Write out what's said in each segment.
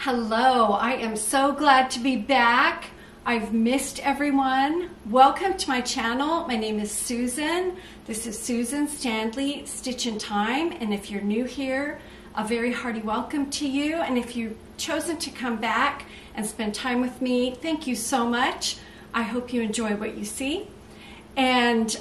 Hello, I am so glad to be back. I've missed everyone. Welcome to my channel. My name is Susan. This is Susan Standley, Stitch in Time. And if you're new here, a very hearty welcome to you. And if you've chosen to come back and spend time with me, thank you so much. I hope you enjoy what you see. And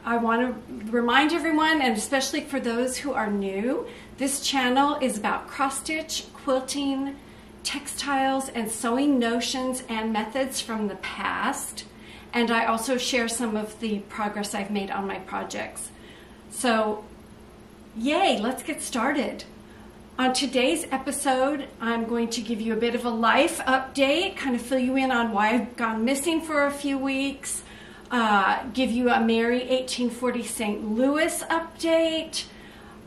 I want to remind everyone, and especially for those who are new, this channel is about cross-stitch, quilting, textiles, and sewing notions and methods from the past. And I also share some of the progress I've made on my projects. So, yay, let's get started. On today's episode, I'm going to give you a bit of a life update, kind of fill you in on why I've gone missing for a few weeks, give you a Merry 1840 St. Louis update.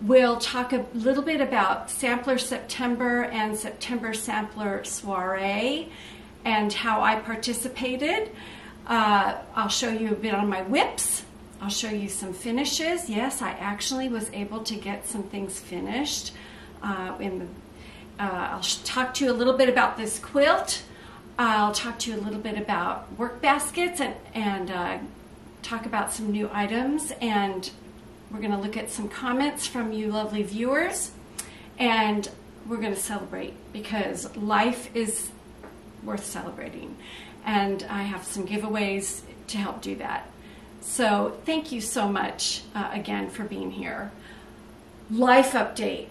We'll talk a little bit about Sampler September and September Sampler Soiree and how I participated. I'll show you a bit on my whips. I'll show you some finishes. Yes, I actually was able to get some things finished. I'll talk to you a little bit about this quilt. I'll talk to you a little bit about work baskets and talk about some new items, and we're going to look at some comments from you lovely viewers, and we're going to celebrate because life is worth celebrating, and I have some giveaways to help do that. So thank you so much again for being here. Life update.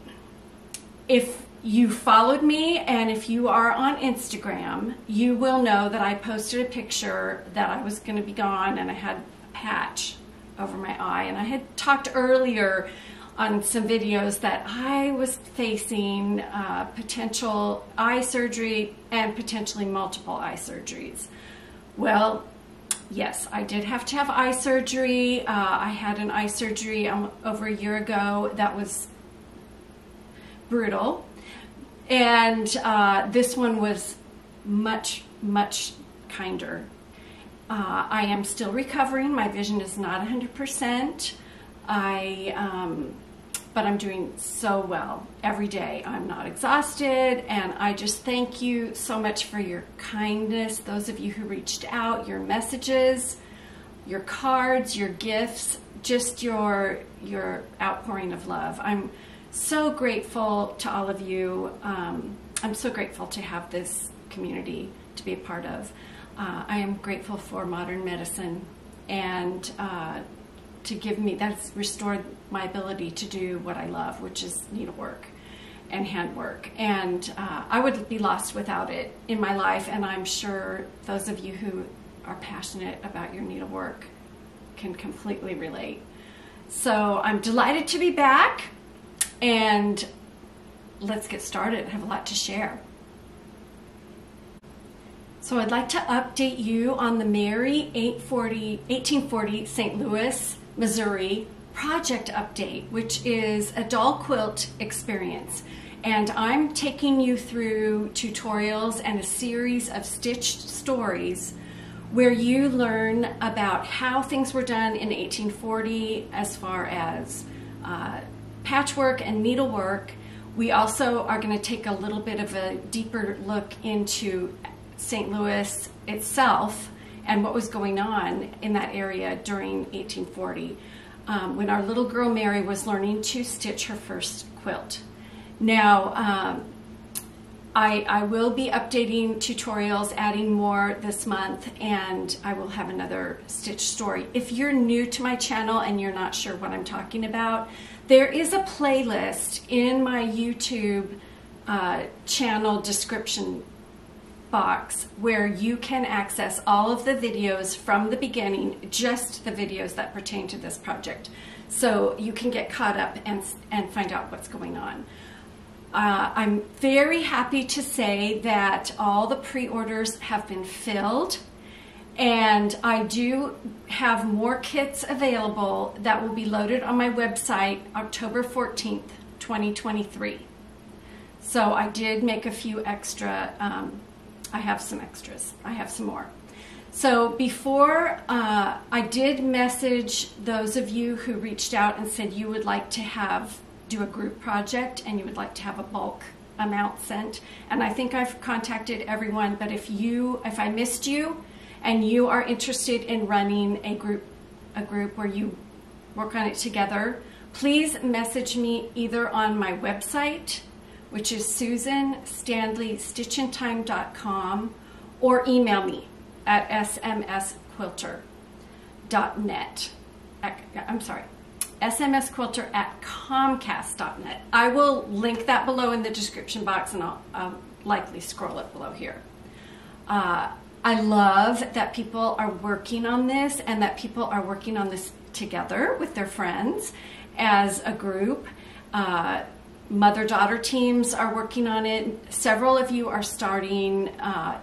If you followed me and if you are on Instagram, you will know that I posted a picture that I was going to be gone and I had a patch over my eye, and I had talked earlier on some videos that I was facing potential eye surgery and potentially multiple eye surgeries. Well, yes, I did have to have eye surgery. I had an eye surgery over a year ago that was brutal, and this one was much kinder. I am still recovering. My vision is not 100%. But I'm doing so well every day. I'm not exhausted, and I just thank you so much for your kindness. Those of you who reached out, your messages, your cards, your gifts, just your outpouring of love. I'm so grateful to all of you. I'm so grateful to have this community to be a part of. I am grateful for modern medicine and to give me, that's restored my ability to do what I love, which is needlework and handwork. And I would be lost without it in my life, and I'm sure those of you who are passionate about your needlework can completely relate. So I'm delighted to be back, and let's get started. I have a lot to share. So I'd like to update you on the Merry 1840 St. Louis, Missouri project update, which is a doll quilt experience. And I'm taking you through tutorials and a series of stitched stories where you learn about how things were done in 1840 as far as patchwork and needlework. We also are going to take a little bit of a deeper look into St. Louis itself and what was going on in that area during 1840 when our little girl Mary was learning to stitch her first quilt. Now, I will be updating tutorials, adding more this month, and I will have another stitch story. If you're new to my channel and you're not sure what I'm talking about, there is a playlist in my YouTube channel description box where you can access all of the videos from the beginning, just the videos that pertain to this project, so you can get caught up and find out what's going on. I'm very happy to say that all the pre-orders have been filled, and I do have more kits available that will be loaded on my website October 14th, 2023. So I did make a few extra I have some extras. I have some more. So before, I did message those of you who reached out and said you would like to do a group project and you would like to have a bulk amount sent, and I think I've contacted everyone. But if I missed you and you are interested in running a group where you work on it together, please message me either on my website, which is susanstanleystitchintime.com, or email me at smsquilter.net. I'm sorry, smsquilter@comcast.net. I will link that below in the description box, and I'll likely scroll it below here. I love that people are working on this, and that people are working on this together with their friends as a group. Mother-daughter teams are working on it. Several of you are starting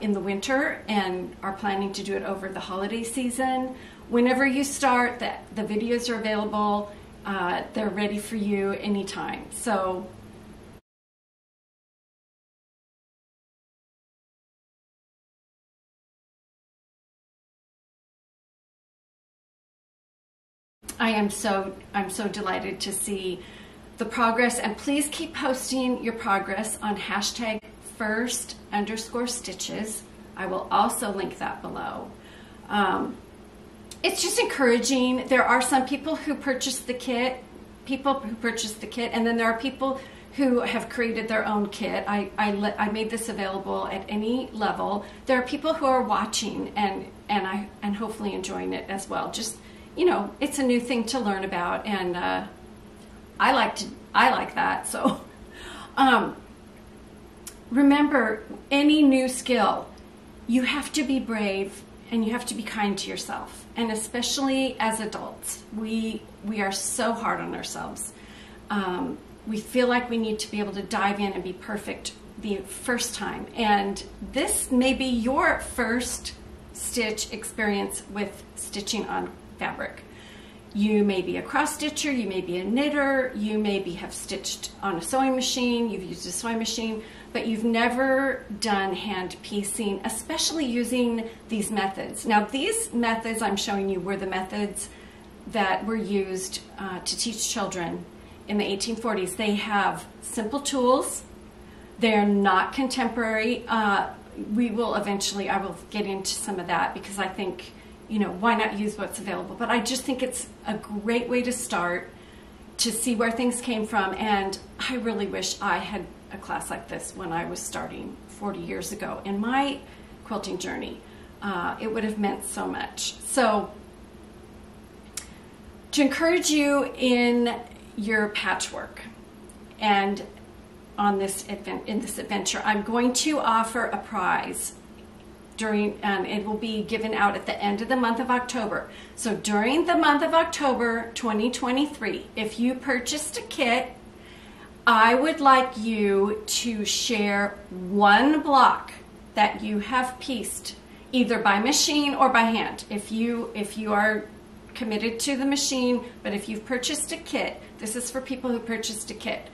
in the winter and are planning to do it over the holiday season. Whenever you start, the videos are available. They're ready for you anytime. So I'm so delighted to see the progress, and please keep posting your progress on hashtag #first_stitches. I will also link that below. It's just encouraging. There are some people who purchased the kit, and then there are people who have created their own kit. I made this available at any level. There are people who are watching and hopefully enjoying it as well. Just, you know, it's a new thing to learn about, and I like that. So remember, any new skill, you have to be brave and you have to be kind to yourself. And especially as adults, we are so hard on ourselves. We feel like we need to be able to dive in and be perfect the first time. And this may be your first stitch experience with stitching on fabric. You may be a cross stitcher, you may be a knitter, you maybe have stitched on a sewing machine, you've used a sewing machine, but you've never done hand piecing, especially using these methods. Now, these methods I'm showing you were the methods that were used to teach children in the 1840s. They have simple tools. They're not contemporary. I will get into some of that, because I think, you know, why not use what's available? But I just think it's a great way to start, to see where things came from. And I really wish I had a class like this when I was starting 40 years ago in my quilting journey. It would have meant so much. So to encourage you in your patchwork and in this adventure, I'm going to offer a prize it will be given out at the end of the month of October. So during the month of October 2023, if you purchased a kit, I would like you to share one block that you have pieced, either by machine or by hand. If you are committed to the machine, but if you've purchased a kit, this is for people who purchased a kit,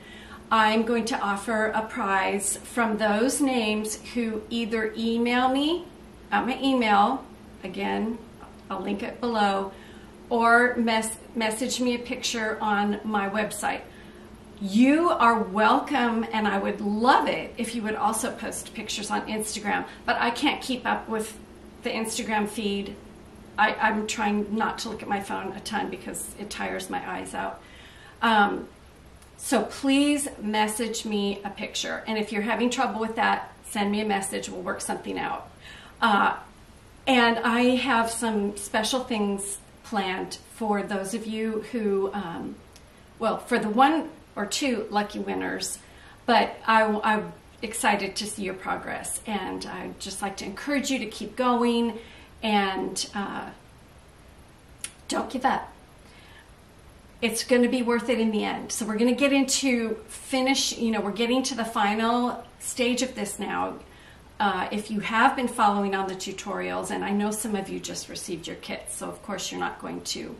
I'm going to offer a prize from those names who either email me at my email, again, I'll link it below, or message me a picture on my website. You are welcome, and I would love it if you would also post pictures on Instagram, but I can't keep up with the Instagram feed. I'm trying not to look at my phone a ton because it tires my eyes out. So please message me a picture. And if you're having trouble with that, send me a message. We'll work something out. And I have some special things planned for those of you who, well, for the 1 or 2 lucky winners, but I'm excited to see your progress. And I'd just like to encourage you to keep going and don't give up. It's going to be worth it in the end. So we're going to get into we're getting to the final stage of this now. If you have been following on the tutorials, and I know some of you just received your kits, so of course you're not going to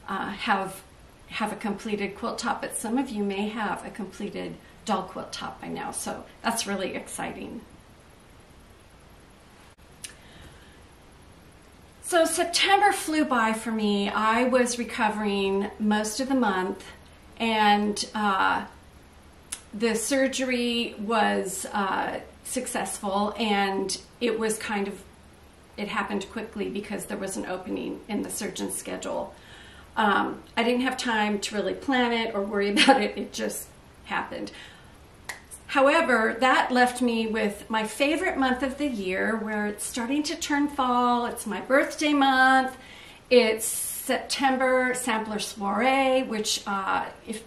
have a completed quilt top, but some of you may have a completed doll quilt top by now, so that's really exciting. So September flew by for me. I was recovering most of the month, and the surgery was successful, and it was it happened quickly because there was an opening in the surgeon's schedule. I didn't have time to really plan it or worry about it. It just happened. However, that left me with my favorite month of the year, where it's starting to turn fall. It's my birthday month. It's September Sampler Soiree, which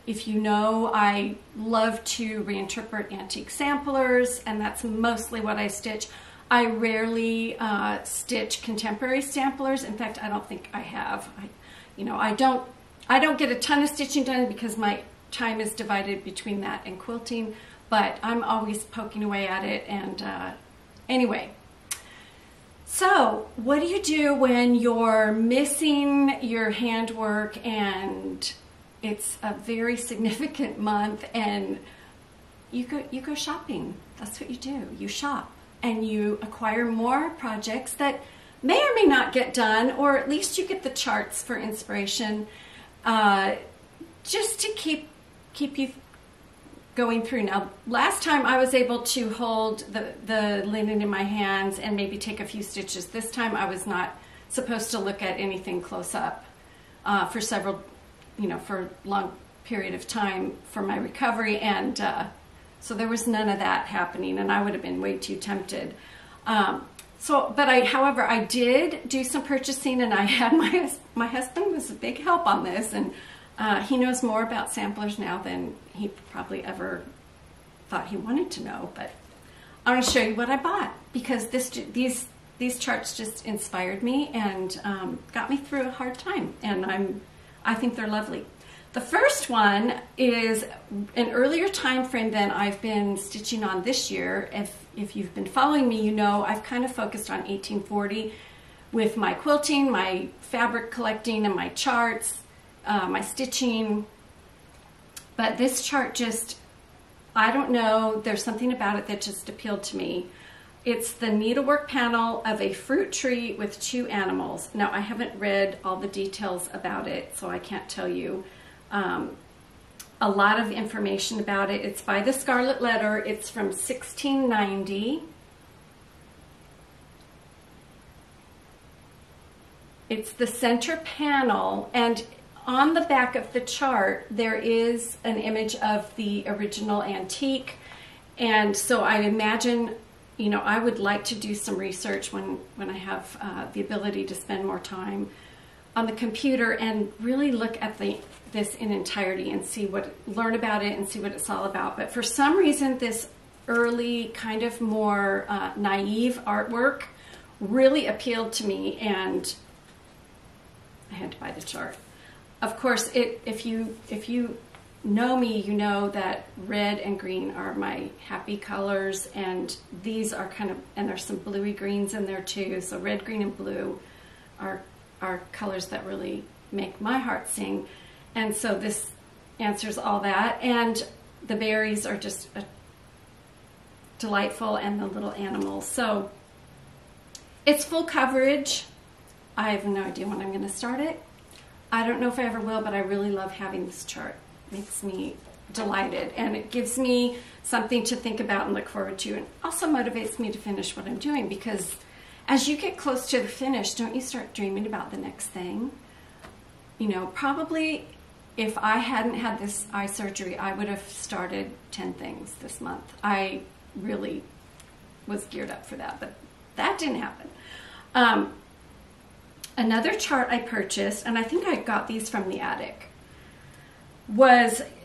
if you know, I love to reinterpret antique samplers, and that's mostly what I stitch. I rarely stitch contemporary samplers. In fact, I don't think I have. I don't get a ton of stitching done because my time is divided between that and quilting, but I'm always poking away at it. And anyway, so what do you do when you're missing your handwork and it's a very significant month and you go shopping? That's what you do. You shop and you acquire more projects that may or may not get done, or at least you get the charts for inspiration, just to keep you going through. Now, last time I was able to hold the linen in my hands and maybe take a few stitches. This time I was not supposed to look at anything close up for for a long period of time for my recovery, and so there was none of that happening, and I would have been way too tempted. However, I did do some purchasing, and I had my husband was a big help on this, and he knows more about samplers now than he probably ever thought he wanted to know. But I'm going to show you what I bought, because these charts just inspired me and got me through a hard time, and I think they're lovely. The first one is an earlier time frame than I've been stitching on this year. If you've been following me, you know I've kind of focused on 1840 with my quilting, my fabric collecting, and my charts, my stitching. But this chart just, I don't know, there's something about it that just appealed to me. It's the needlework panel of a fruit tree with 2 animals. Now, I haven't read all the details about it, so I can't tell you a lot of information about it. It's by the Scarlet letter. It's from 1690. It's the center panel, and on the back of the chart there is an image of the original antique. And so I imagine, I would like to do some research when I have the ability to spend more time on the computer and really look at this in entirety and learn about it and see what it's all about. But for some reason, this early kind of more naive artwork really appealed to me, and I had to buy the chart. Of course, if you know me, you know that red and green are my happy colors, and these are and there's some bluey greens in there too. So red, green, and blue are colors that really make my heart sing. And so this answers all that. And the berries are just delightful, and the little animals. So it's full coverage. I have no idea when I'm going to start it. I don't know if I ever will, but I really love having this chart. It makes me delighted, and it gives me something to think about and look forward to, and also motivates me to finish what I'm doing, because as you get close to the finish, don't you start dreaming about the next thing? Probably if I hadn't had this eye surgery, I would have started 10 things this month. I really was geared up for that, but that didn't happen. Another chart I purchased, and I think I got these from the attic,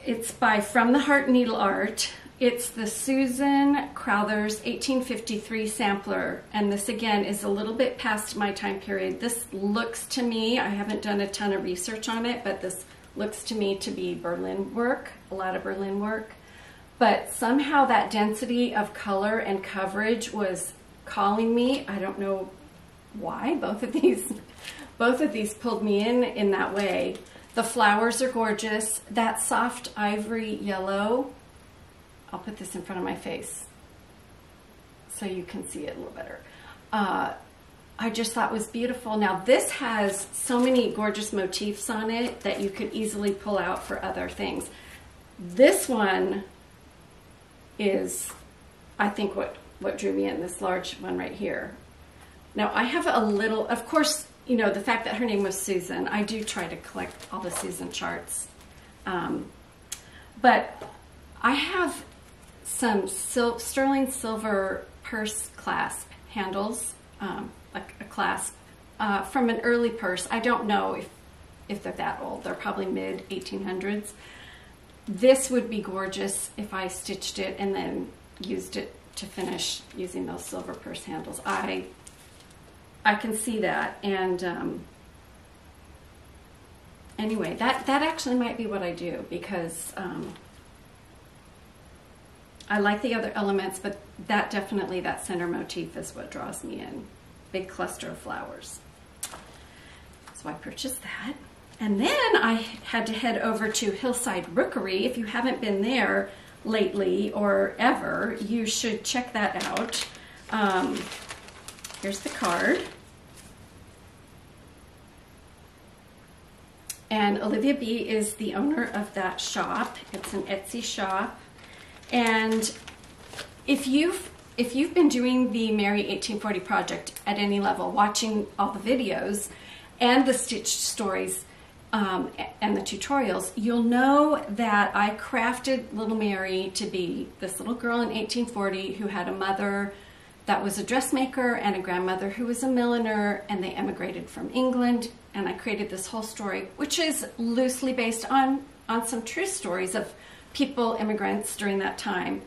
it's by From the Heart Needle Art. It's the Susan Crowther's 1853 sampler, and this again is a little bit past my time period. This looks to me, I haven't done a ton of research on it, but this looks to me to be Berlin work, a lot of Berlin work. But somehow that density of color and coverage was calling me. I don't know why. Both of these pulled me in that way. The flowers are gorgeous. That soft ivory yellow, I'll put this in front of my face so you can see it a little better. I just thought was beautiful. Now this has so many gorgeous motifs on it that you could easily pull out for other things. This one is, I think, what drew me in, this large one right here. Now I have a little, of course, you know, the fact that her name was Susan, I do try to collect all the Susan charts. But I have some sterling silver purse clasp handles, like a clasp, from an early purse. I don't know if they're that old. They're probably mid 1800s. This would be gorgeous if I stitched it and then used it to finish using those silver purse handles. I can see that, and anyway, that actually might be what I do, because I like the other elements, but that definitely, that center motif is what draws me in. Big cluster of flowers. So I purchased that. And then I had to head over to Hillside Rookery. If you haven't been there lately or ever, you should check that out. Here's the card. And Olivia B. is the owner of that shop. It's an Etsy shop. And if you've been doing the Mary 1840 project at any level, watching all the videos and the stitched stories and the tutorials, you'll know that I crafted little Mary to be this little girl in 1840 who had a mother that was a dressmaker and a grandmother who was a milliner, and they emigrated from England. And I created this whole story, which is loosely based on some true stories of people, immigrants during that time.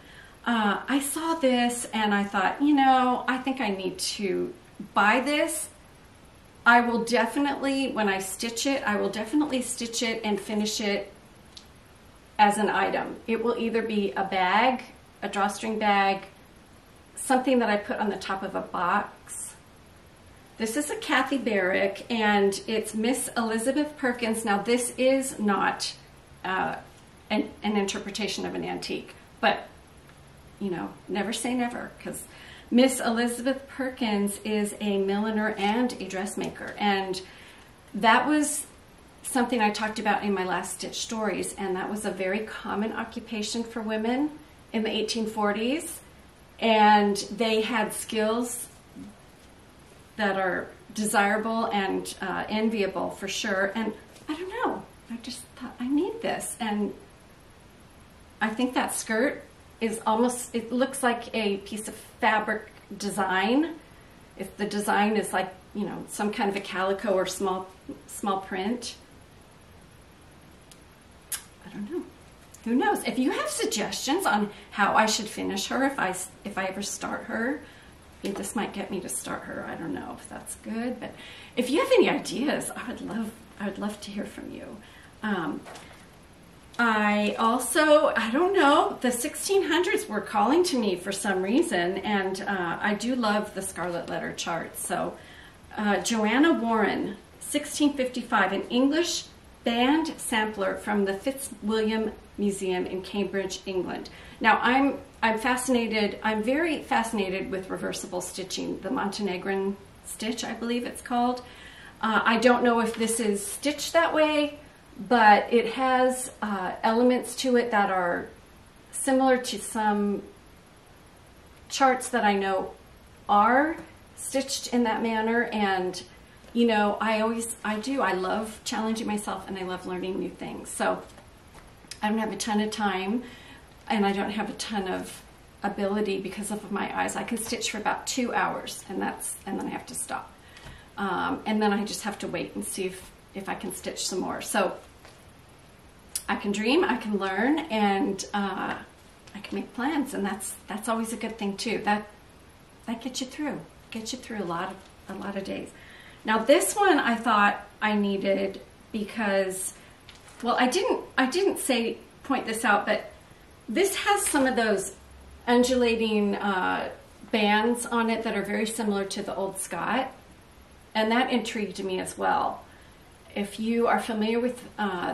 I saw this and I thought, you know, I think I need to buy this. I will definitely, when I stitch it, I will definitely stitch it and finish it as an item. It will either be a bag, a drawstring bag, something that I put on the top of a box. This is a Kathy Barrick, and it's Miss Elizabeth Perkins. Now, this is not an interpretation of an antique, but, you know, never say never, because Miss Elizabeth Perkins is a milliner and a dressmaker, and that was something I talked about in my last Stitch Stories, and that was a very common occupation for women in the 1840s, and they had skills that are desirable and enviable for sure. And I don't know, I just thought I need this, and I think that skirt is almost, it looks like a piece of fabric design. If the design is like, you know, some kind of a calico or small print. I don't know. Who knows? If you have suggestions on how I should finish her, if I ever start her, this might get me to start her. I don't know if that's good, but if you have any ideas, I would love to hear from you. I don't know, the 1600s were calling to me for some reason, and I do love the Scarlet letter chart. So Joanna Warren, 1655, an English band sampler from the Fitzwilliam Museum in Cambridge, England. Now I'm very fascinated with reversible stitching, the Montenegrin stitch, I believe it's called. I don't know if this is stitched that way, but it has elements to it that are similar to some charts that I know are stitched in that manner. And you know, I love challenging myself, and I love learning new things. So I don't have a ton of time, and I don't have a ton of ability because of my eyes. I can stitch for about 2 hours, and then I have to stop. And then I just have to wait and see if I can stitch some more. So I can dream, I can learn, and I can make plans, and that's always a good thing too. That gets you through a lot of days. Now this one I thought I needed because, well, I didn't point this out, but this has some of those undulating bands on it that are very similar to the Old Scott, and that intrigued me as well. If you are familiar with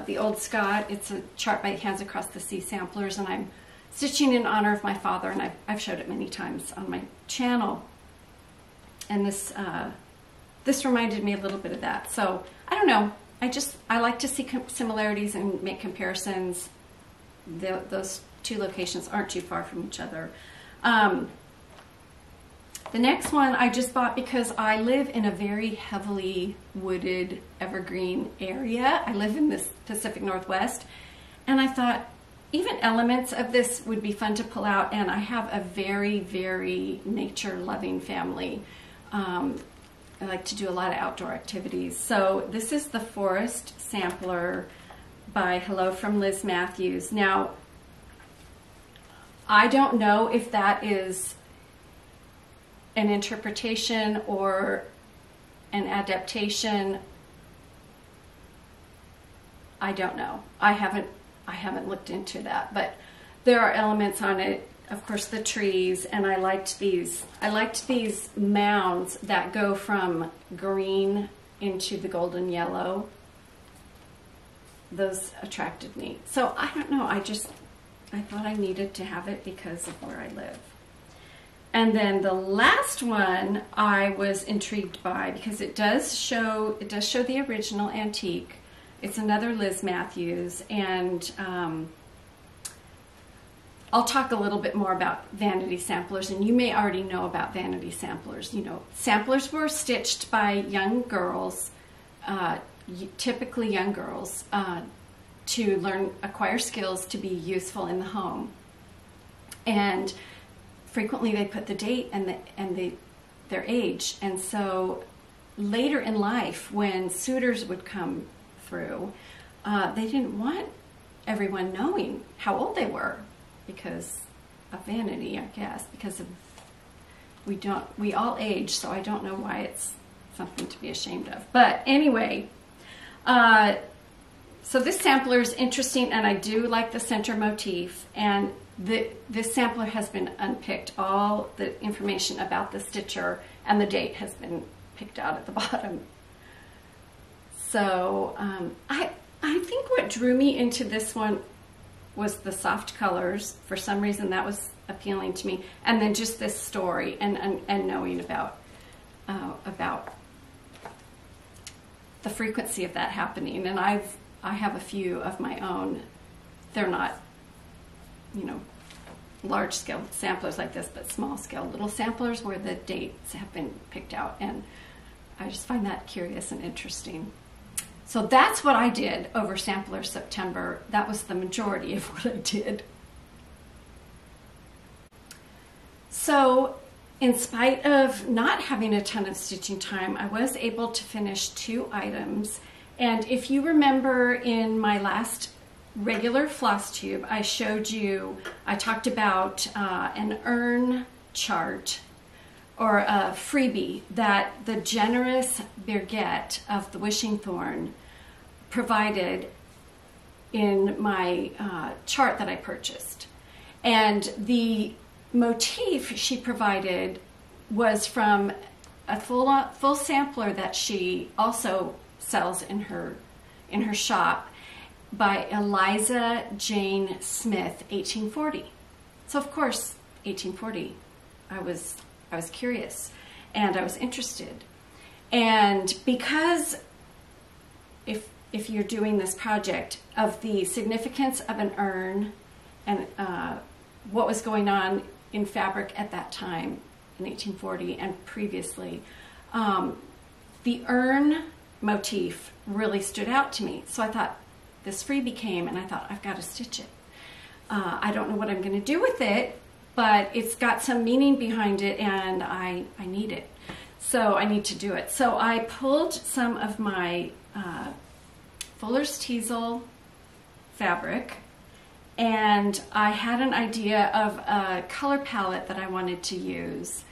the Old Scott, it's a chart by Hands Across the Sea Samplers, and I'm stitching in honor of my father, and I've showed it many times on my channel. And this reminded me a little bit of that. So I don't know. I like to see similarities and make comparisons. Those two locations aren't too far from each other. The next one I just bought because I live in a very heavily wooded evergreen area. I live in this Pacific Northwest, and I thought even elements of this would be fun to pull out, and I have a very, very nature-loving family. I like to do a lot of outdoor activities. So this is the Forest Sampler by Hello from Liz Matthews. Now, I don't know if that is an interpretation or an adaptation. I don't know. I haven't looked into that, but there are elements on it. Of course, the trees, and I liked these mounds that go from green into the golden yellow. Those attracted me. So I don't know. I thought I needed to have it because of where I live. And then the last one I was intrigued by because it does show the original antique. It's another Liz Matthews, and I'll talk a little bit more about vanity samplers, and you may already know about vanity samplers. You know, samplers were stitched by young girls, typically young girls, to acquire skills to be useful in the home. And frequently they put the date and their age. And so later in life, when suitors would come through, they didn't want everyone knowing how old they were because of vanity, I guess, because of we all age, so I don't know why it's something to be ashamed of. But anyway, so this sampler is interesting, and I do like the center motif, and this sampler has been unpicked. All the information about the stitcher and the date has been picked out at the bottom. So I think what drew me into this one was the soft colors. For some reason that was appealing to me, and then just this story and knowing about the frequency of that happening. And I have a few of my own. They're not, you know, large scale samplers like this, but small scale little samplers where the dates have been picked out, and I just find that curious and interesting. So that's what I did over Sampler September. That was the majority of what I did. So in spite of not having a ton of stitching time, I was able to finish 2 items. And if you remember in my last regular floss tube, I talked about an urn chart, or a freebie that the generous Birgit of the Wishing Thorn provided in my chart that I purchased. And the motif she provided was from a full sampler that she also sells in her shop by Eliza Jane Smith, 1840. So of course, 1840, I was curious and I was interested. And because if you're doing this project, of the significance of an urn and what was going on in fabric at that time in 1840 and previously, the urn motif really stood out to me. So I thought, this freebie came, and I thought, I've got to stitch it. I don't know what I'm going to do with it, but it's got some meaning behind it, and I need it. So I need to do it. So I pulled some of my Fuller's Teasel fabric, and I had an idea of a color palette that I wanted to use.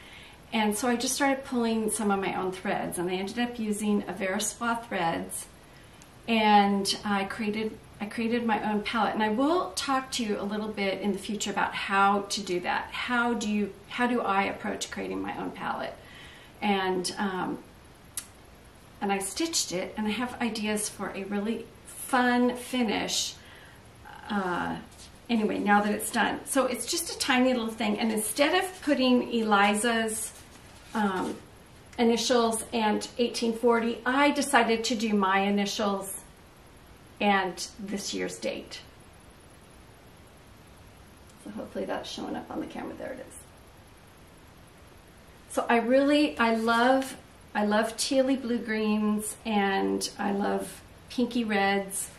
And so I just started pulling some of my own threads, and I ended up using a Veriswa threads, and I created my own palette. And I will talk to you a little bit in the future about how to do that. How do I approach creating my own palette? And I stitched it, and I have ideas for a really fun finish. Anyway, now that it's done. So it's just a tiny little thing, and instead of putting Eliza's initials and 1840, I decided to do my initials and this year's date. So hopefully that's showing up on the camera. There it is. So I love tealy blue greens, and I love pinky reds,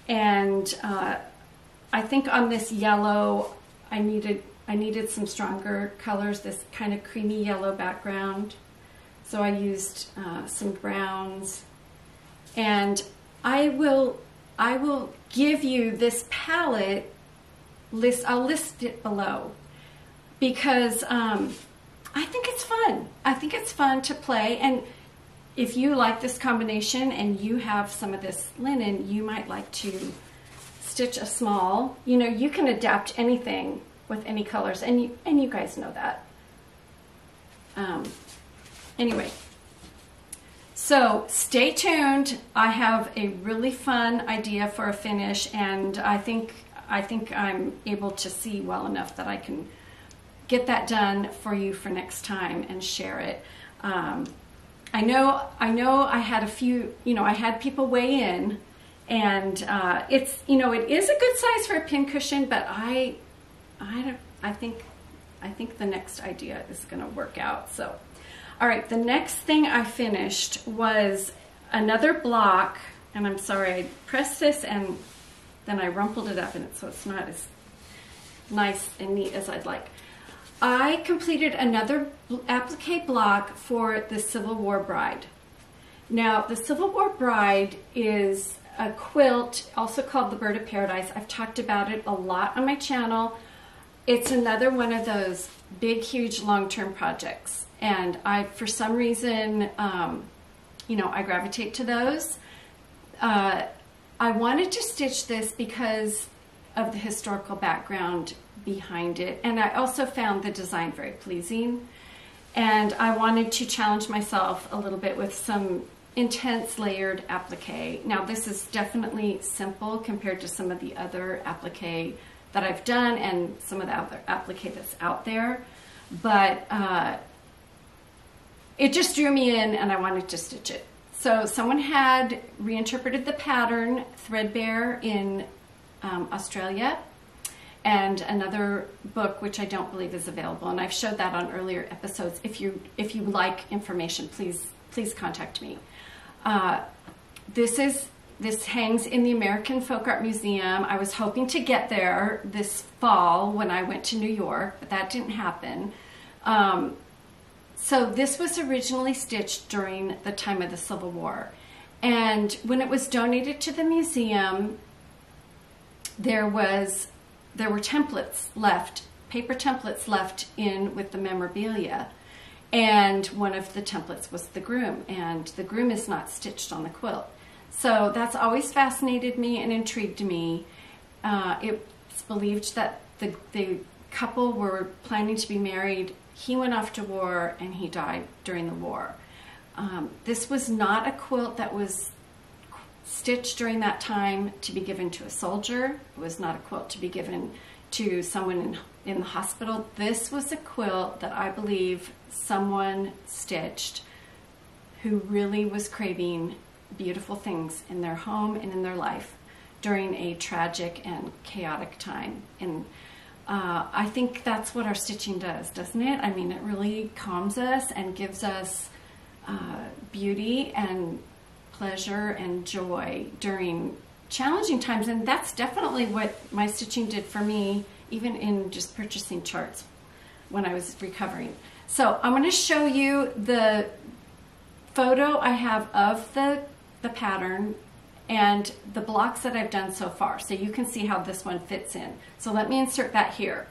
and I think on this yellow I needed some stronger colors, this kind of creamy yellow background. So I used some browns, and I will give you this palette list. I'll list it below because I think it's fun. I think it's fun to play, and if you like this combination and you have some of this linen, you might like to stitch a small. You know, you can adapt anything with any colors, and you guys know that. Anyway, so stay tuned. I have a really fun idea for a finish, and I think I'm able to see well enough that I can get that done for you for next time and share it. I know I had a few, I had people weigh in, and it's, it is a good size for a pincushion, but I think the next idea is going to work out. So, all right, the next thing I finished was another block, and I'm sorry, I pressed this and then I rumpled it up, and so it's not as nice and neat as I'd like. I completed another applique block for the Civil War Bride. Now, the Civil War Bride is a quilt, also called the Bird of Paradise. I've talked about it a lot on my channel. It's another one of those big, huge, long-term projects. And for some reason, I gravitate to those. I wanted to stitch this because of the historical background behind it, and I also found the design very pleasing, and I wanted to challenge myself a little bit with some intense layered applique. Now, this is definitely simple compared to some of the other applique that I've done and some of the other applique that's out there, but it just drew me in, and I wanted to stitch it. So someone had reinterpreted the pattern Threadbare in Australia, and another book which I don't believe is available, and I've showed that on earlier episodes. If you like information, please contact me. This hangs in the American Folk Art Museum. I was hoping to get there this fall when I went to New York, but that didn't happen. So this was originally stitched during the time of the Civil War, and when it was donated to the museum, there were templates left, paper templates left in with the memorabilia, and one of the templates was the groom, and the groom is not stitched on the quilt. So that's always fascinated me and intrigued me. It's believed that the couple were planning to be married. He went off to war, and he died during the war. This was not a quilt that was stitched during that time to be given to a soldier. It was not a quilt to be given to someone in the hospital. This was a quilt that I believe someone stitched who really was craving beautiful things in their home and in their life during a tragic and chaotic time. And I think that's what our stitching does, doesn't it? I mean, it really calms us and gives us beauty and pleasure and joy during challenging times, and that's definitely what my stitching did for me, even in just purchasing charts when I was recovering. So I'm going to show you the photo I have of the pattern and the blocks that I've done so far, so you can see how this one fits in. So let me insert that here.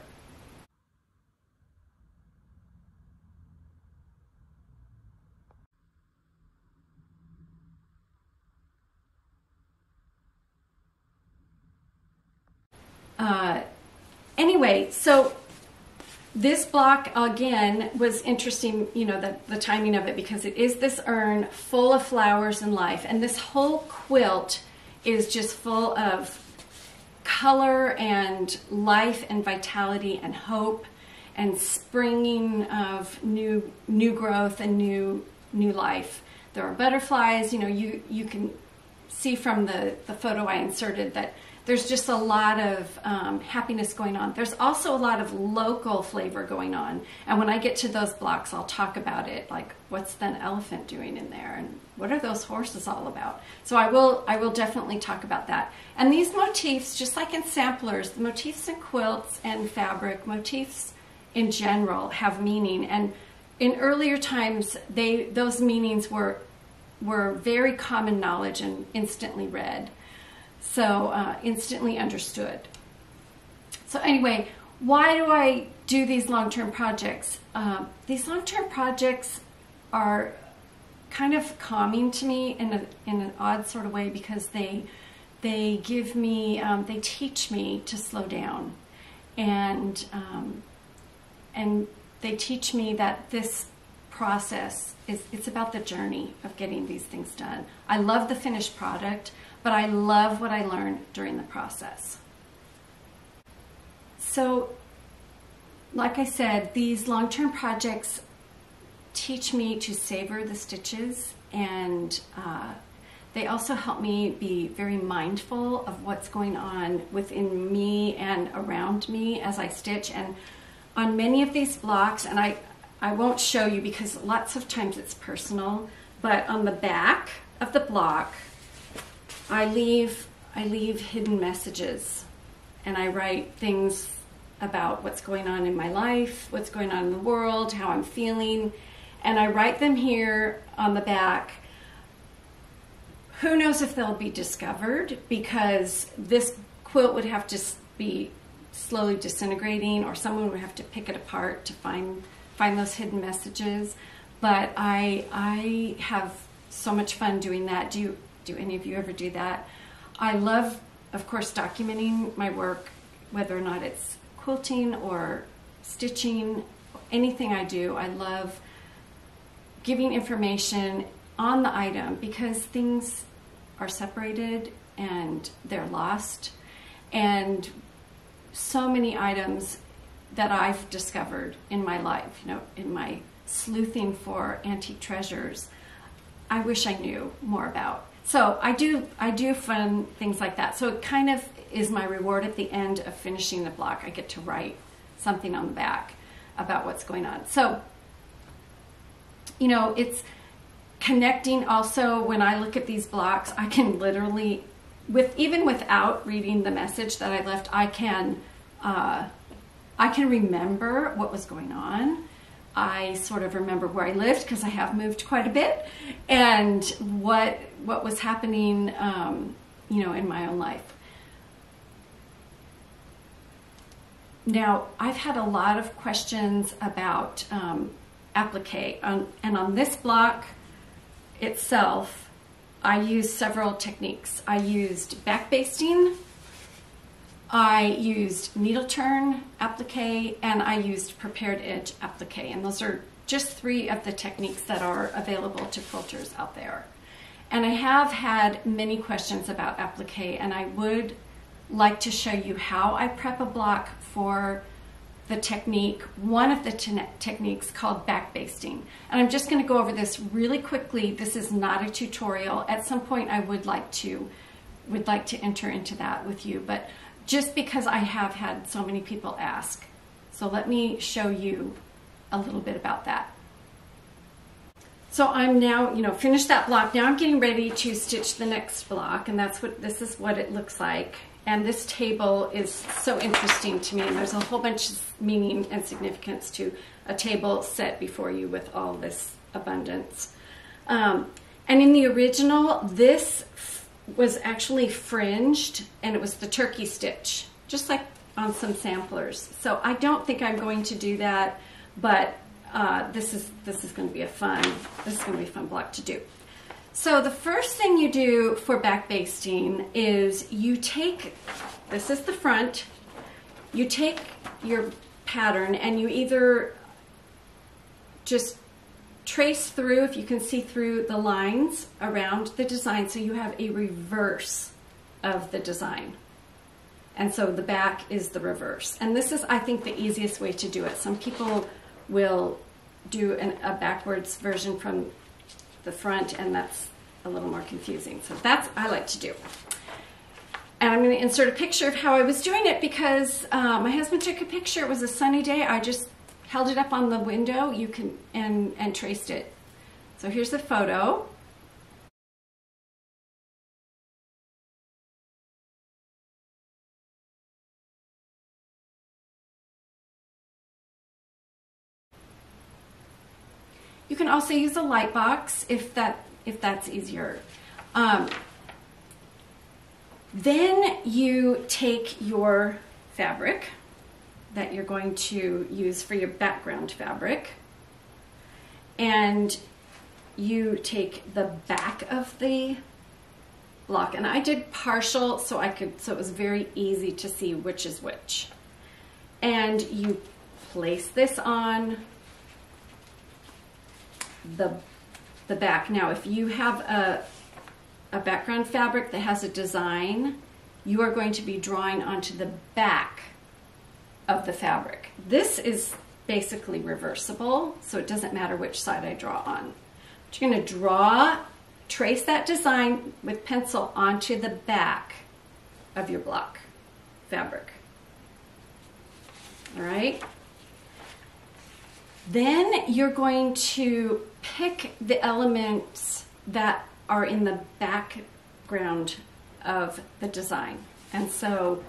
Anyway, so this block again was interesting, the timing of it, because it is this urn full of flowers and life, and this whole quilt is just full of color and life and vitality and hope and springing of new growth and new life. There are butterflies. You can see from the photo I inserted that there's just a lot of happiness going on. There's also a lot of local flavor going on. And when I get to those blocks, I'll talk about it, like what's that elephant doing in there and what are those horses all about? So I will definitely talk about that. And these motifs, just like in samplers, the motifs in quilts and fabric, motifs in general have meaning. And in earlier times, those meanings were very common knowledge and instantly read. So instantly understood. So anyway, why do I do these long-term projects? These long-term projects are kind of calming to me in an odd sort of way, because they give me, they teach me to slow down, and they teach me that this process it's about the journey of getting these things done. I love the finished product, but I love what I learned during the process. So, like I said, these long-term projects teach me to savor the stitches, and they also help me be very mindful of what's going on within me and around me as I stitch. And on many of these blocks, and I won't show you because lots of times it's personal, but on the back of the block, I leave hidden messages, and I write things about what's going on in my life, what's going on in the world, how I'm feeling, and I write them here on the back. Who knows if they'll be discovered, because this quilt would have to be slowly disintegrating, or someone would have to pick it apart to find those hidden messages. But I have so much fun doing that. Do any of you ever do that? I love, of course, documenting my work, whether or not it's quilting or stitching, anything I do. I love giving information on the item, because things are separated and they're lost. And so many items that I've discovered in my life, in my sleuthing for antique treasures, I wish I knew more about. So I do fun things like that. So it kind of is my reward at the end of finishing the block. I get to write something on the back about what's going on. So, it's connecting also. When I look at these blocks, I can literally, even without reading the message that I left, I can remember what was going on. I sort of remember where I lived, because I have moved quite a bit, and what was happening, in my own life. Now, I've had a lot of questions about applique, and on this block itself, I used several techniques. I used back basting, I used needle turn applique, and I used prepared edge applique. And those are just 3 of the techniques that are available to quilters out there. And I have had many questions about applique, and I would like to show you how I prep a block for the technique, one of the techniques called back basting. And I'm just going to go over this really quickly. This is not a tutorial. At some point I would like to enter into that with you, but just because I have had so many people ask. So let me show you a little bit about that. So I'm now, finished that block. Now I'm getting ready to stitch the next block, and this is what it looks like. And this table is so interesting to me, and there's a whole bunch of meaning and significance to a table set before you with all this abundance. And in the original, this was actually fringed, and it was the turkey stitch, just like on some samplers. So I don't think I'm going to do that, but this is going to be a fun block to do. So the first thing you do for back basting is you take, this is the front, you take your pattern and you either just trace through, if you can see through the lines around the design, so you have a reverse of the design. And so the back is the reverse. And this is, I think, the easiest way to do it. Some people will do a backwards version from the front, and that's a little more confusing. So that's I like to do. And I'm going to insert a picture of how I was doing it because my husband took a picture. It was a sunny day. I just held it up on the window and traced it. So here's the photo. You can also use a light box if that's easier. Then you take your fabric that you're going to use for your background fabric, and you take the back of the block, and I did partial so it was very easy to see which is which. And you place this on the back. Now, if you have a background fabric that has a design, you are going to be drawing onto the back of the fabric. This is basically reversible, so it doesn't matter which side I draw on. But you're going to trace that design with pencil onto the back of your block fabric. All right? Then you're going to pick the elements that are in the background of the design. And so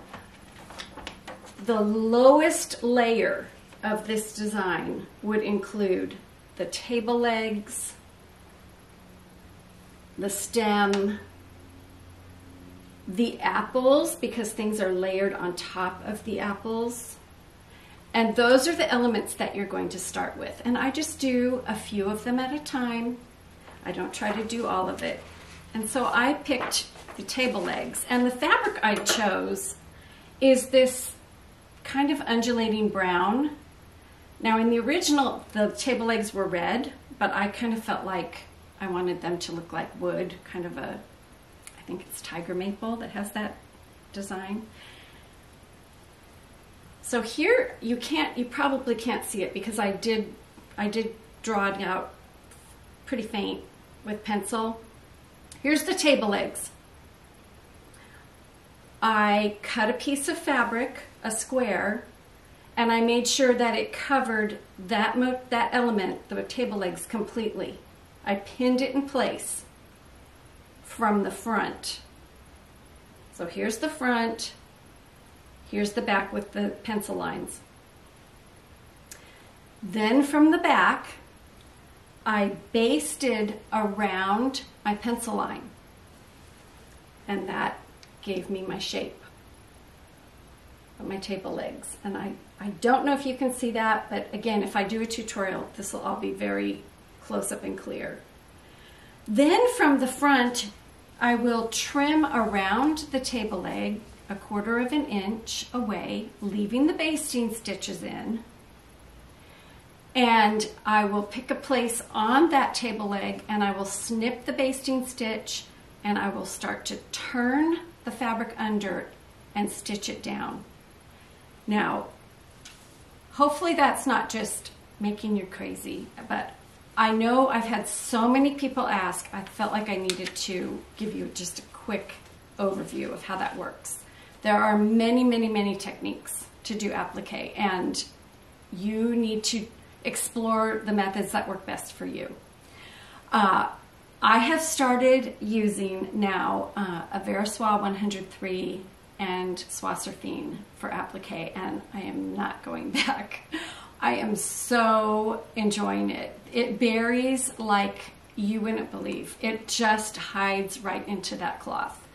the lowest layer of this design would include the table legs, the stem, the apples, because things are layered on top of the apples. And those are the elements that you're going to start with. And I just do a few of them at a time. I don't try to do all of it. And so I picked the table legs. And the fabric I chose is this kind of undulating brown. Now in the original, the table legs were red, but I kind of felt like I wanted them to look like wood, kind of I think it's tiger maple that has that design. So here you probably can't see it because I did draw it out pretty faint with pencil. Here's the table legs. I cut a piece of fabric, a square, and I made sure that it covered that element, the table legs, completely. I pinned it in place from the front. So here's the front. Here's the back with the pencil lines. Then from the back, I basted around my pencil line. And that gave me my shape of my table legs. And I don't know if you can see that, but again, if I do a tutorial, this will all be very close up and clear. Then from the front, I will trim around the table leg 1/4 inch away, leaving the basting stitches in. And I will pick a place on that table leg and I will snip the basting stitch and I will start to turn the fabric under and stitch it down. Now, hopefully that's not just making you crazy, but I know I've had so many people ask, I felt like I needed to give you just a quick overview of how that works. There are many, many, many techniques to do applique, and you need to explore the methods that work best for you. I have started using now a Soie 103 and Soie Surfine for applique, and I am not going back. I am so enjoying it. It buries like you wouldn't believe. It just hides right into that cloth.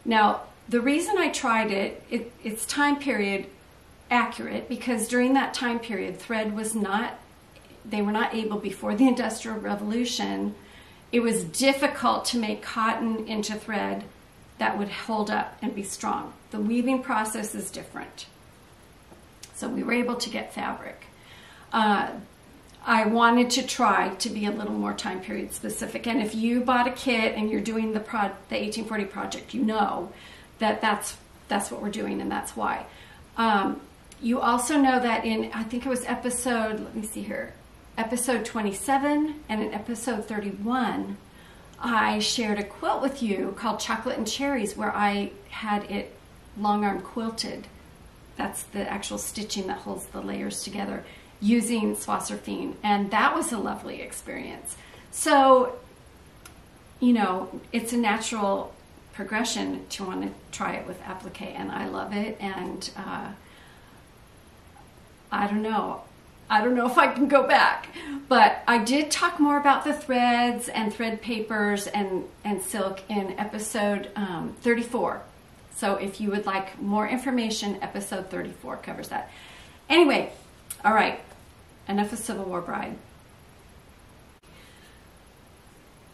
Now, the reason I tried it's time period accurate because during that time period, thread was not, they were not able, before the Industrial Revolution, it was difficult to make cotton into thread that would hold up and be strong. The weaving process is different. So we were able to get fabric. I wanted to try to be a little more time period specific. And if you bought a kit and you're doing the 1840 project, you know that that's what we're doing, and that's why. You also know that in, I think it was episode, let me see here, episode 27 and in episode 31, I shared a quilt with you called Chocolate and Cherries, where I had it long arm quilted. That's the actual stitching that holds the layers together using Soie, and that was a lovely experience. So, you know, it's a natural progression to want to try it with applique, and I love it. And I don't know if I can go back, but I did talk more about the threads and thread papers and silk in episode 34. So if you would like more information, episode 34 covers that. Anyway, all right, enough of Civil War Bride.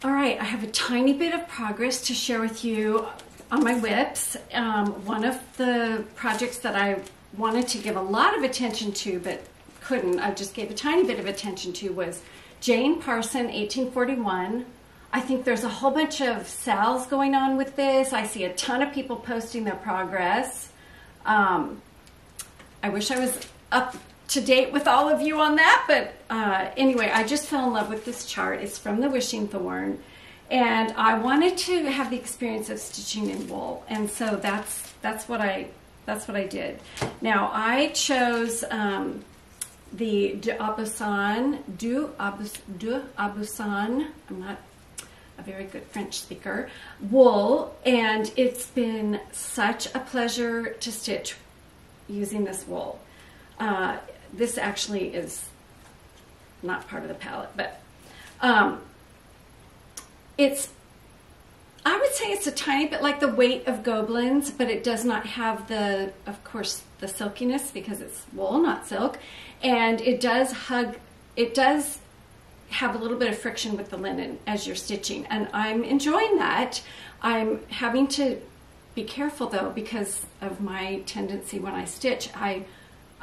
All right, I have a tiny bit of progress to share with you on my whips. One of the projects that I wanted to give a lot of attention to, but couldn't, I just gave a tiny bit of attention to, was Jane Parsons, 1841. I think there's a whole bunch of sales going on with this. I see a ton of people posting their progress. I wish I was up to date with all of you on that, but anyway, I just fell in love with this chart. It's from the Wishing Thorn, and I wanted to have the experience of stitching in wool, and so that's what I did. Now I chose the d'Aubusson. I'm not a very good French speaker, wool, and it's been such a pleasure to stitch using this wool. This actually is not part of the palette, but I would say it's a tiny bit like the weight of Goblin's, but it does not have the, of course, the silkiness because it's wool, not silk, and it does have a little bit of friction with the linen as you're stitching, and I'm enjoying that. I'm having to be careful though because of my tendency when I stitch. I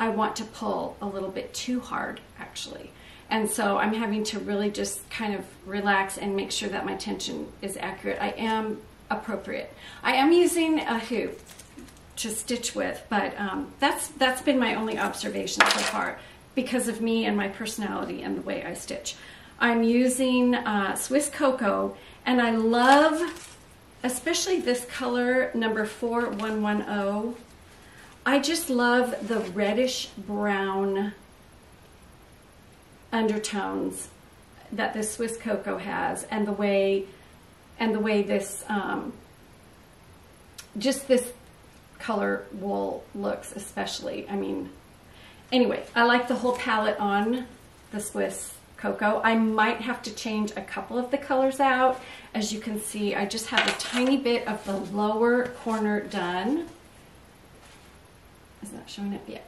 want to pull a little bit too hard actually, and so I'm having to really just kind of relax and make sure that my tension is accurate. I am appropriate. I am using a hoop to stitch with, but that's been my only observation so far because of me and my personality and the way I stitch. I'm using Swiss Cocoa, and I love, especially this color, number 4110. I just love the reddish brown undertones that this Swiss Cocoa has, and the way this just this color wool looks, especially. I mean, anyway, I like the whole palette on the Swiss Cocoa. I might have to change a couple of the colors out. As you can see, I just have a tiny bit of the lower corner done. Is that showing up yet?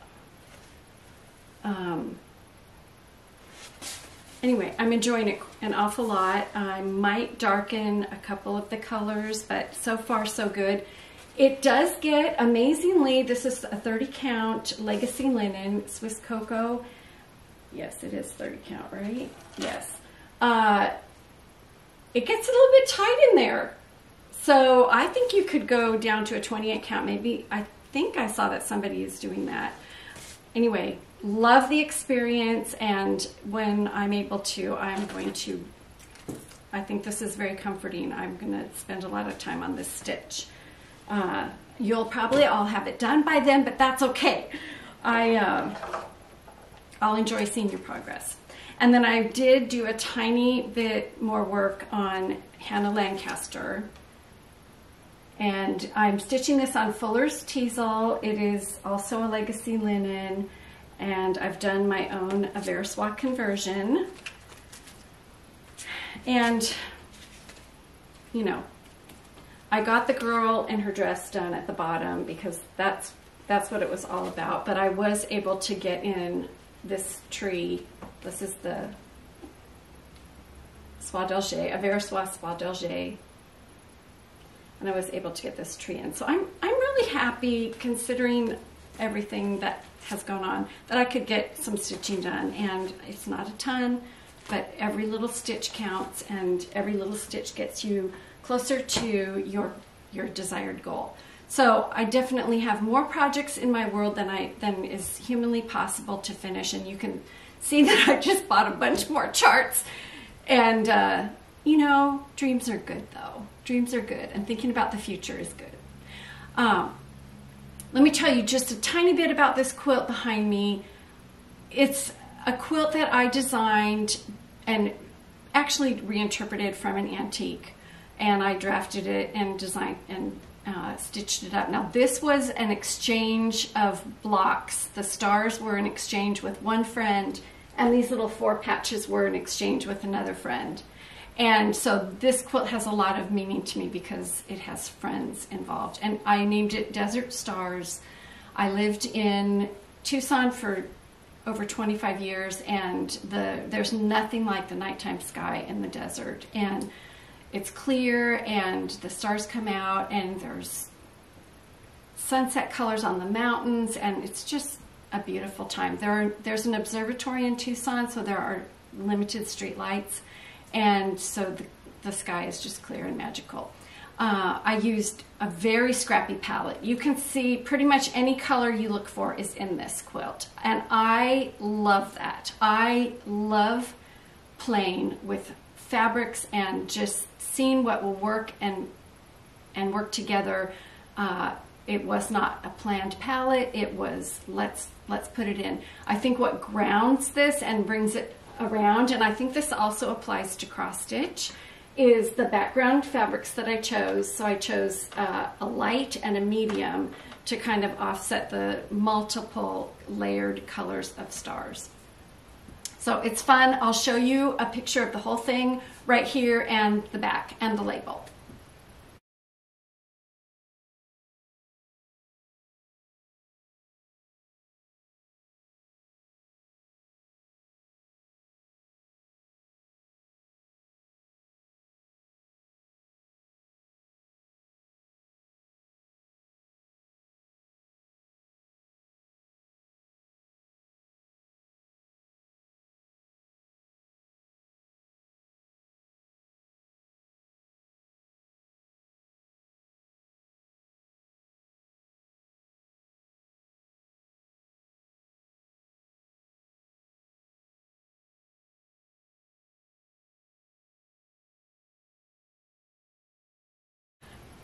Anyway, I'm enjoying it an awful lot. I might darken a couple of the colors, but so far so good. It does get, amazingly, this is a 30 count legacy linen, Swiss Cocoa. Yes, it is 30 count, right? Yes. It gets a little bit tight in there. So I think you could go down to a 28 count, maybe. I think I saw that somebody is doing that. Anyway, love the experience, and when I'm able to, I'm going to, I think this is very comforting. I'm going to spend a lot of time on this stitch. You'll probably all have it done by then, but that's okay. I'll enjoy seeing your progress. And then I did do a tiny bit more work on Hannah Lancaster. And I'm stitching this on Fuller's Teasel. It is also a legacy linen, and I've done my own Soie conversion. And, you know, I got the girl in her dress done at the bottom because that's what it was all about. But I was able to get in this tree. This is the Soie d'Alger, Soie d'Alger. And I was able to get this tree in. So I'm really happy, considering everything that has gone on, that I could get some stitching done. And it's not a ton, but every little stitch counts, and every little stitch gets you closer to your desired goal. So I definitely have more projects in my world than is humanly possible to finish. And you can see that I just bought a bunch more charts. And you know, dreams are good though. Dreams are good, and thinking about the future is good. let me tell you just a tiny bit about this quilt behind me. It's a quilt that I designed and actually reinterpreted from an antique, and I drafted it and designed and stitched it up. Now this was an exchange of blocks. The stars were an exchange with one friend, and these little 4 patches were an exchange with another friend. And so this quilt has a lot of meaning to me because it has friends involved. And I named it Desert Stars. I lived in Tucson for over 25 years, and there's nothing like the nighttime sky in the desert. And it's clear, and the stars come out, and there's sunset colors on the mountains, and it's just a beautiful time. There's an observatory in Tucson, so there are limited street lights, and so the sky is just clear and magical. I used a very scrappy palette. You can see pretty much any color you look for is in this quilt, and I love that. I love playing with fabrics and just seeing what will work and work together. It was not a planned palette. It was let's put it in. I think what grounds this and brings it around, and I think this also applies to cross stitch, is the background fabrics that I chose. So I chose a light and a medium to kind of offset the multiple layered colors of stars. So it's fun. I'll show you a picture of the whole thing right here, and the back and the label.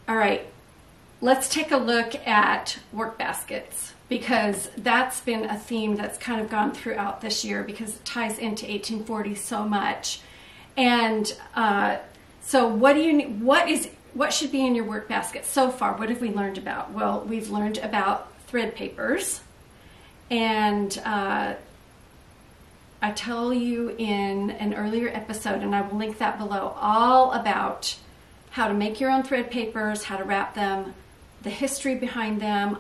All right, let's take a look at work baskets, because that's been a theme that's kind of gone throughout this year because it ties into 1840 so much. And so what should be in your work basket so far? What have we learned about? Well, we've learned about thread papers, and I tell you in an earlier episode, and I will link that below, all about how to make your own thread papers, how to wrap them, the history behind them.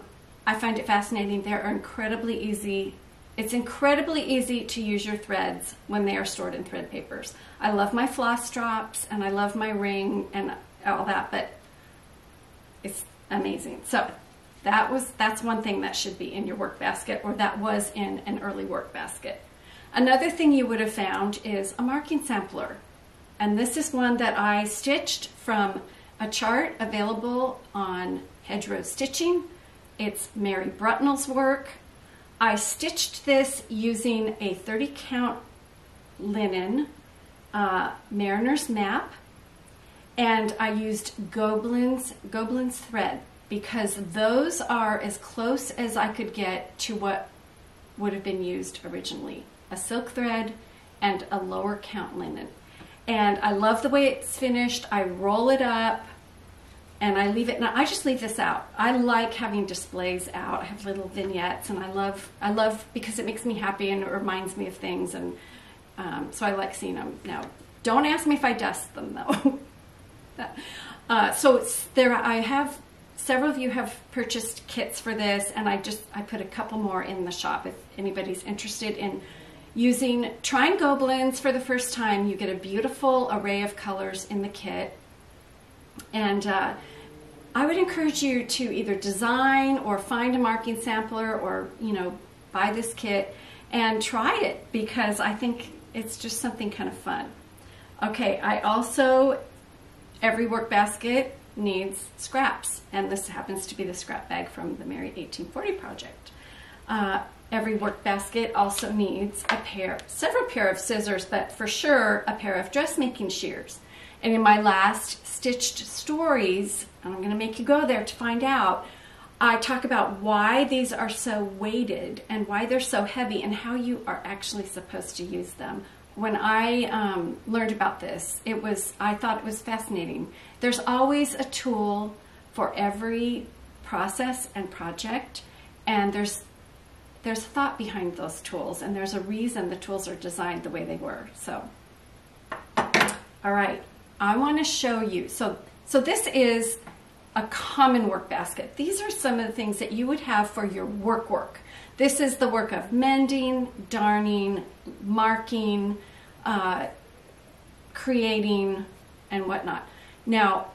I find it fascinating. They're incredibly easy. It's incredibly easy to use your threads when they are stored in thread papers. I love my floss drops, and I love my ring and all that, but it's amazing. So that's one thing that should be in your work basket, or that was in an early work basket. Another thing you would have found is a marking sampler. And this is one that I stitched from a chart available on Hedgerow Stitching. It's Mary Brutnell's work. I stitched this using a 30 count linen mariner's map, and I used Goblin's thread, because those are as close as I could get to what would have been used originally. A silk thread and a lower count linen. And I love the way it's finished. I roll it up and I leave it. Now I just leave this out. I like having displays out. I have little vignettes, and I love because it makes me happy and it reminds me of things, and so I like seeing them. Now, don't ask me if I dust them though. So it's there. I have several of you have purchased kits for this, and I put a couple more in the shop if anybody's interested in trying Goblin's for the first time. You get a beautiful array of colors in the kit, and I would encourage you to either design or find a marking sampler, or buy this kit and try it, because I think it's just something kind of fun. Okay, every work basket needs scraps, and this happens to be the scrap bag from the Mary 1840 project. Every work basket also needs several pair of scissors, but for sure a pair of dressmaking shears. And in my last Stitched Stories, and I'm going to make you go there to find out, I talk about why these are so weighted and why they're so heavy and how you are actually supposed to use them. When I learned about this, I thought it was fascinating. There's always a tool for every process and project, and there's thought behind those tools, and there's a reason the tools are designed the way they were. So, all right, I want to show you. So this is a common work basket. These are some of the things that you would have for your work. This is the work of mending, darning, marking, creating, and whatnot. Now,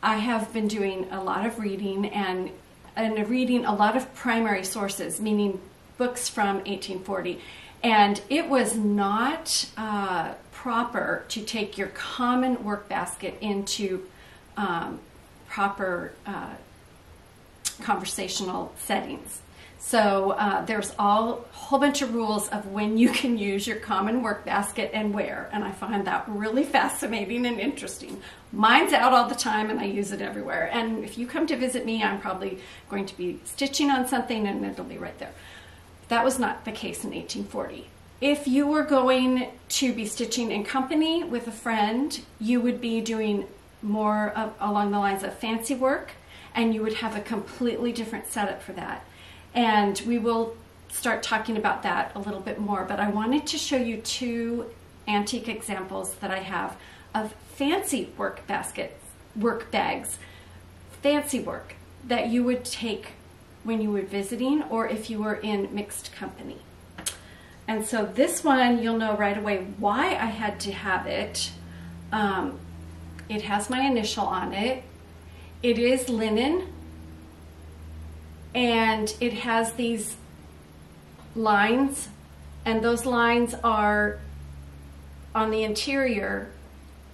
I have been doing a lot of reading and reading a lot of primary sources, meaning books from 1840. And it was not proper to take your common work basket into proper conversational settings. So there's a whole bunch of rules of when you can use your common work basket and where, and I find that really fascinating and interesting. Mine's out all the time and I use it everywhere, and if you come to visit me, I'm probably going to be stitching on something and it'll be right there. That was not the case in 1840. If you were going to be stitching in company with a friend, you would be doing more along the lines of fancy work, and you would have a completely different setup for that. And we will start talking about that a little bit more, but I wanted to show you two antique examples that I have of fancy work bags, fancy work that you would take when you were visiting or if you were in mixed company. And so this one, you'll know right away why I had to have it. It has my initial on it. It is linen, and it has these lines, and those lines are on the interior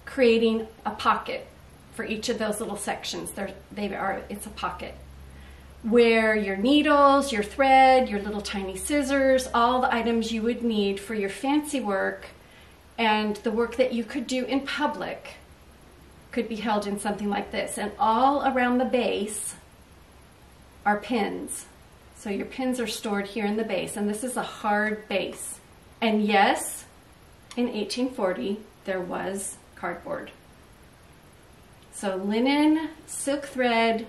creating a pocket for each of those little sections. It's a pocket where your needles, your thread, your little tiny scissors, all the items you would need for your fancy work and the work that you could do in public could be held in something like this. And all around the base are pins. So your pins are stored here in the base, and this is a hard base. And yes, in 1840, there was cardboard. So linen, silk thread,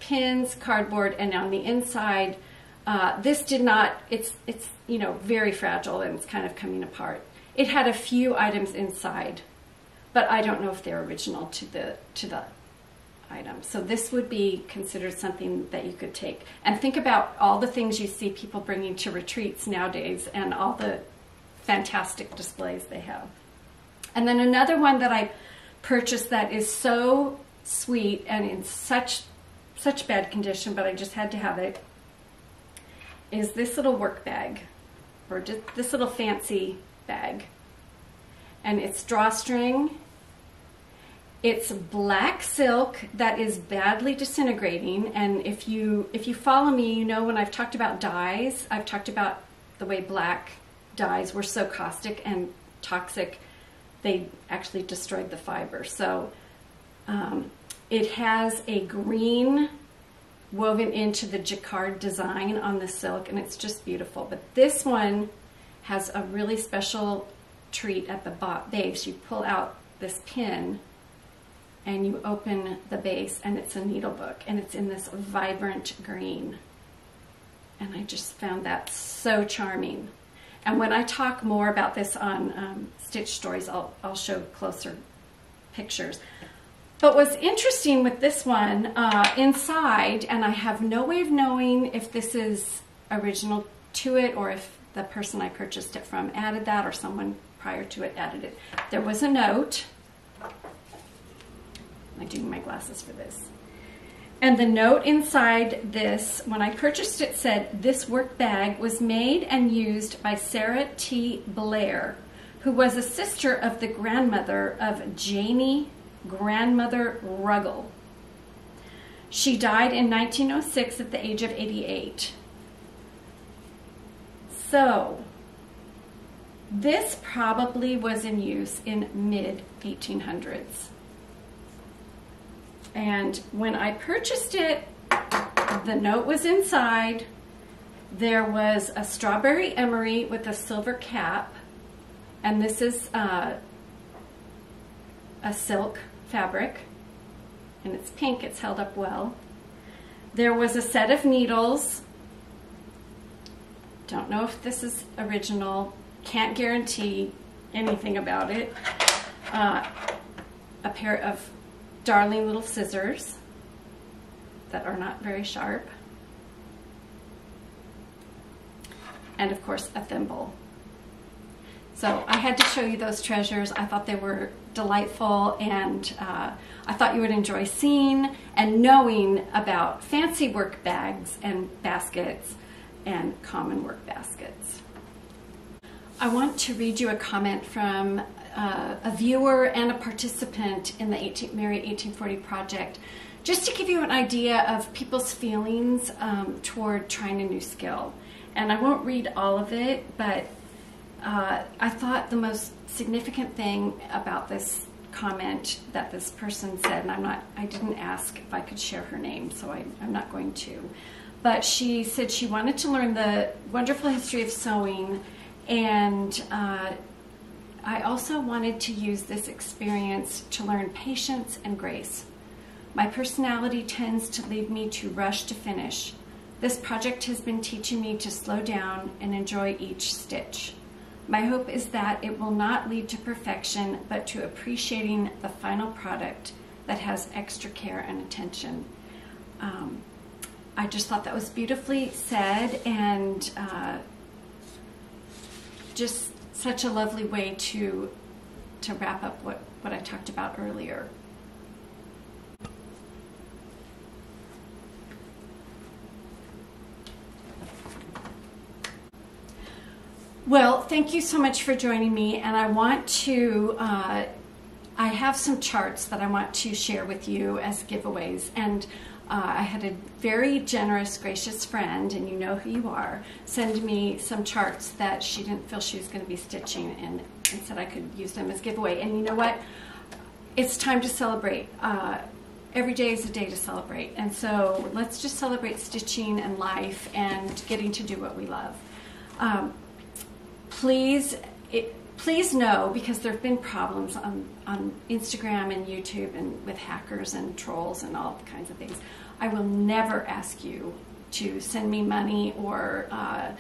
pins, cardboard, and on the inside, this did not, it's you know, very fragile and it's kind of coming apart. It had a few items inside, but I don't know if they're original to the item. So this would be considered something that you could take. And think about all the things you see people bringing to retreats nowadays and all the fantastic displays they have. And then another one that I purchased that is so sweet and in such bad condition, but I just had to have it, is this little work bag, or just this little fancy bag. And it's drawstring. It's black silk that is badly disintegrating, and if you follow me, you know when I've talked about dyes, I've talked about the way black dyes were so caustic and toxic, they actually destroyed the fiber. So it has a green woven into the jacquard design on the silk, and it's just beautiful. But this one has a really special treat at the base. You pull out this pin and you open the base, and it's a needle book, and it's in this vibrant green. And I just found that so charming. And when I talk more about this on Stitch Stories, I'll show closer pictures. But what's interesting with this one, inside, and I have no way of knowing if this is original to it or if the person I purchased it from added that or someone prior to it added it. There was a note. I do need my glasses for this. And the note inside this, when I purchased it, said, "This work bag was made and used by Sarah T. Blair, who was a sister of the grandmother of Janie Grandmother Ruggles. She died in 1906 at the age of 88. So, this probably was in use in mid-1800s. And when I purchased it, The note was inside. There was a strawberry emery with a silver cap, and this is a silk fabric, and it's pink. It's held up well. There was a set of needles. Don't know if this is original. Can't guarantee anything about it. A pair of darling little scissors that are not very sharp. And of course a thimble. So I had to show you those treasures. I thought they were delightful, and I thought you would enjoy seeing and knowing about fancy work bags and baskets and common work baskets. I want to read you a comment from a viewer and a participant in the Mary 1840 project, just to give you an idea of people's feelings toward trying a new skill. And I won't read all of it, but I thought the most significant thing about this comment that this person said, and I didn't ask if I could share her name, so I'm not going to, but she said she wanted to learn the wonderful history of sewing, and I also wanted to use this experience to learn patience and grace. My personality tends to lead me to rush to finish. This project has been teaching me to slow down and enjoy each stitch. My hope is that it will not lead to perfection, but to appreciating the final product that has extra care and attention. I just thought that was beautifully said, and just such a lovely way to wrap up what I talked about earlier. Well, thank you so much for joining me, and I want to, I have some charts that I want to share with you as giveaways, and I had a very generous, gracious friend, and you know who you are, send me some charts that she didn't feel she was going to be stitching, and said I could use them as giveaway. And you know what? It's time to celebrate. Every day is a day to celebrate, and so let's just celebrate stitching and life and getting to do what we love. Please know, because there have been problems on Instagram and YouTube and with hackers and trolls and all kinds of things. I will never ask you to send me money, or I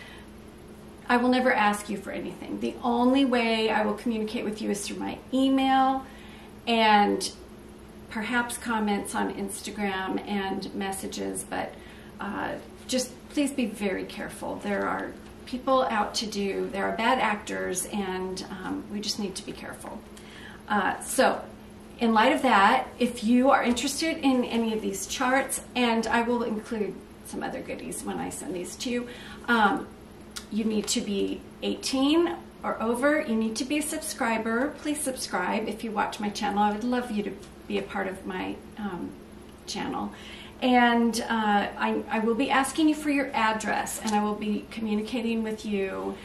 will never ask you for anything. The only way I will communicate with you is through my email and perhaps comments on Instagram and messages, but just please be very careful. There are people out to do, there are bad actors, and we just need to be careful. So in light of that, if you are interested in any of these charts, and I will include some other goodies when I send these to you, you need to be 18 or over. You need to be a subscriber. Please subscribe if you watch my channel. I would love you to be a part of my channel. And I will be asking you for your address, and I will be communicating with you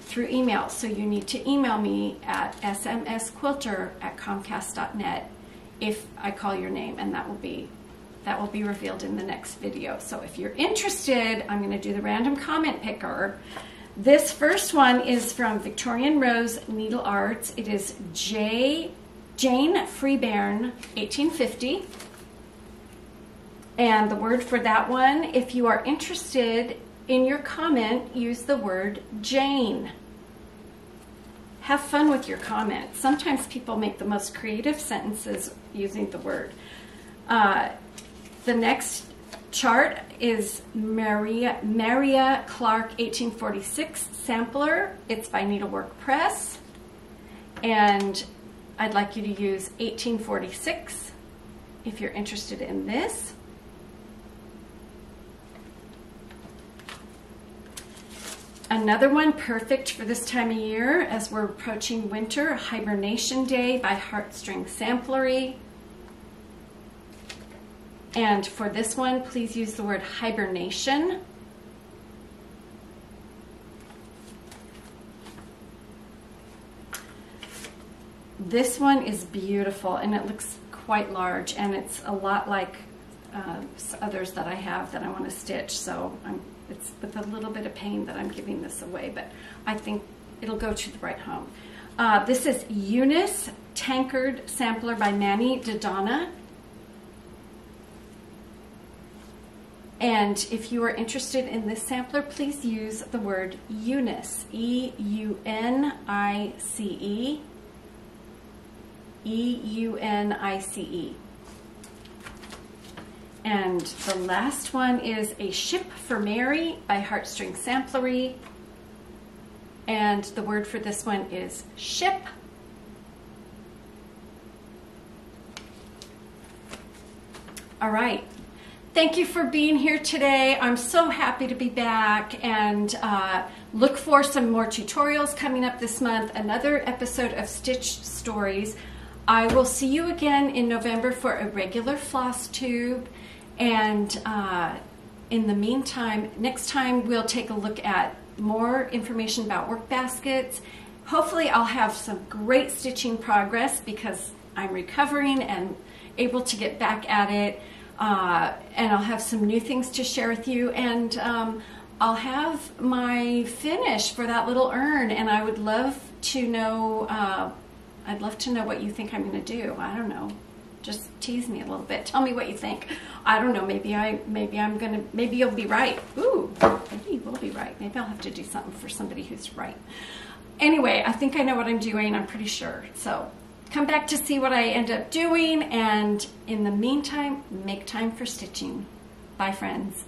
through email. So you need to email me at smsquilter@comcast.net if I call your name, and that will be revealed in the next video. So if you're interested, I'm going to do the random comment picker. This first one is from Victorian Rose Needle Arts. It is Jane Freebairn, 1850. And the word for that one, if you are interested in your comment, use the word Jane. Have fun with your comment. Sometimes people make the most creative sentences using the word. The next chart is Maria Clark 1846 sampler. It's by Needlework Press. And I'd like you to use 1846 if you're interested in this. Another one perfect for this time of year as we're approaching winter, Hibernation Day by Heartstring Samplery. And for this one, please use the word hibernation. This one is beautiful, and it looks quite large, and it's a lot like others that I have that I want to stitch. So it's with a little bit of pain that I'm giving this away, but I think it'll go to the right home. This is Eunice Tankard Sampler by Manny Dodonna. And if you are interested in this sampler, please use the word Eunice, E-U-N-I-C-E, E-U-N-I-C-E. And the last one is A Ship for Mary by Heartstring Samplery. And the word for this one is ship. All right. Thank you for being here today. I'm so happy to be back, and look for some more tutorials coming up this month, another episode of Stitch Stories. I will see you again in November for a regular floss tube, and in the meantime, next time we'll take a look at more information about work baskets. Hopefully I'll have some great stitching progress because I'm recovering and able to get back at it. And I'll have some new things to share with you, and I'll have my finish for that little urn, and I would love to know what you think I'm going to do. I don't know. Just tease me a little bit. Tell me what you think. I don't know. Maybe you'll be right. Ooh, maybe you will be right. Maybe I'll have to do something for somebody who's right. Anyway, I think I know what I'm doing. I'm pretty sure. So come back to see what I end up doing, and in the meantime, make time for stitching. Bye, friends.